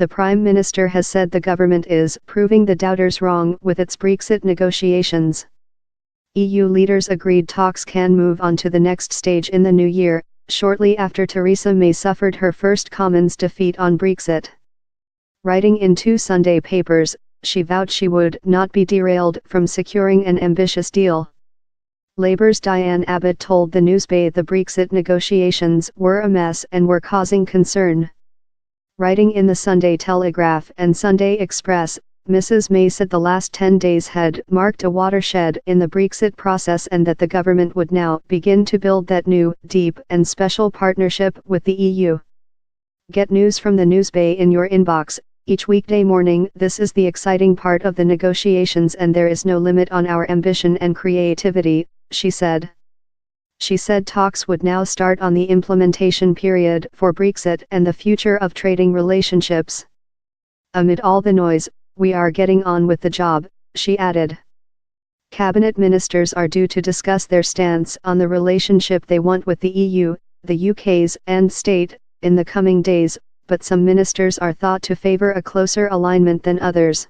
the Prime Minister has said the government is proving the doubters wrong with its Brexit negotiations. EU leaders agreed talks can move on to the next stage in the new year, shortly after Theresa May suffered her first Commons defeat on Brexit. Writing in 2 Sunday papers, she vowed she would not be derailed from securing an ambitious deal. Labour's Diane Abbott told the Newsbay the Brexit negotiations were a mess and were causing concern. Writing in the Sunday Telegraph and Sunday Express, Mrs. May said the last 10 days had marked a watershed in the Brexit process and that the government would now begin to build that new, deep and special partnership with the EU. Get news from the Newsbay in your inbox each weekday morning. This is the exciting part of the negotiations and there is no limit on our ambition and creativity, she said. She said talks would now start on the implementation period for Brexit and the future of trading relationships. Amid all the noise, we are getting on with the job, she added. Cabinet ministers are due to discuss their stance on the relationship they want with the EU, the UK's end state, in the coming days, but some ministers are thought to favour a closer alignment than others.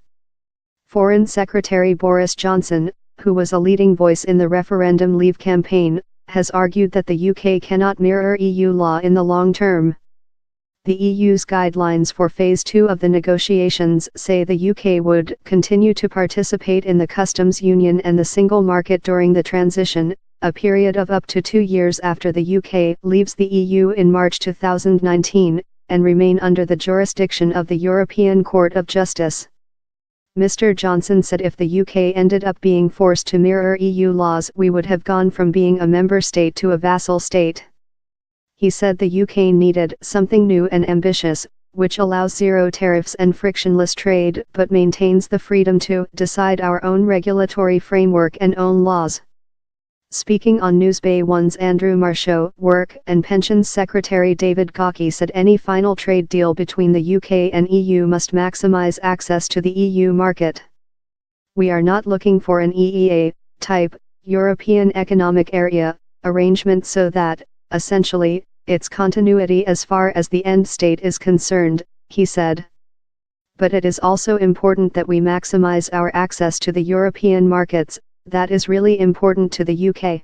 Foreign Secretary Boris Johnson, who was a leading voice in the referendum Leave campaign, has argued that the UK cannot mirror EU law in the long term. The EU's guidelines for Phase 2 of the negotiations say the UK would continue to participate in the customs union and the single market during the transition, a period of up to 2 years after the UK leaves the EU in March 2019, and remain under the jurisdiction of the European Court of Justice. Mr. Johnson said if the UK ended up being forced to mirror EU laws, we would have gone from being a member state to a vassal state. He said the UK needed something new and ambitious, which allows zero tariffs and frictionless trade but maintains the freedom to decide our own regulatory framework and own laws. Speaking on Newsbay One's Andrew Marshall, Work and Pensions Secretary David Gauke said any final trade deal between the UK and EU must maximise access to the EU market. We are not looking for an EEA-type, European Economic Area, arrangement so that, essentially, it's continuity as far as the end state is concerned, he said. But it is also important that we maximise our access to the European markets. That is really important to the UK.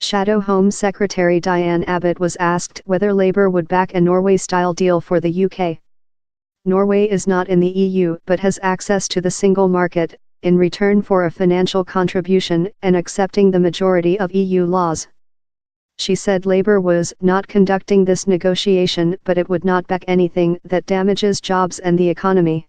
Shadow Home Secretary Diane Abbott was asked whether Labour would back a Norway-style deal for the UK. Norway is not in the EU but has access to the single market, in return for a financial contribution and accepting the majority of EU laws. She said Labour was not conducting this negotiation but it would not back anything that damages jobs and the economy.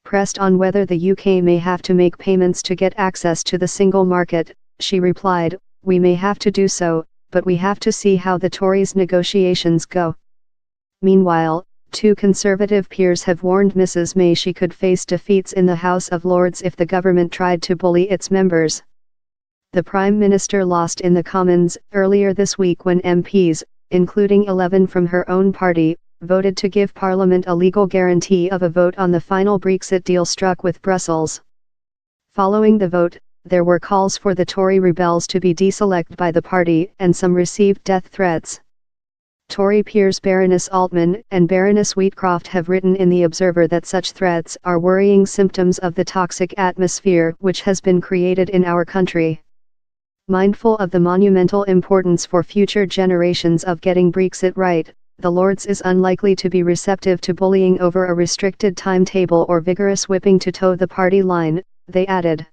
Pressed on whether the UK may have to make payments to get access to the single market, she replied, "We may have to do so, but we have to see how the Tories' negotiations go." Meanwhile, 2 Conservative peers have warned Mrs. May she could face defeats in the House of Lords if the government tried to bully its members. The Prime Minister lost in the Commons earlier this week when MPs, including 11 from her own party, voted to give Parliament a legal guarantee of a vote on the final Brexit deal struck with Brussels. Following the vote, there were calls for the Tory rebels to be deselected by the party and some received death threats. Tory peers Baroness Altman and Baroness Wheatcroft have written in The Observer that such threats are worrying symptoms of the toxic atmosphere which has been created in our country. Mindful of the monumental importance for future generations of getting Brexit right, the Lords is unlikely to be receptive to bullying over a restricted timetable or vigorous whipping to toe the party line, they added.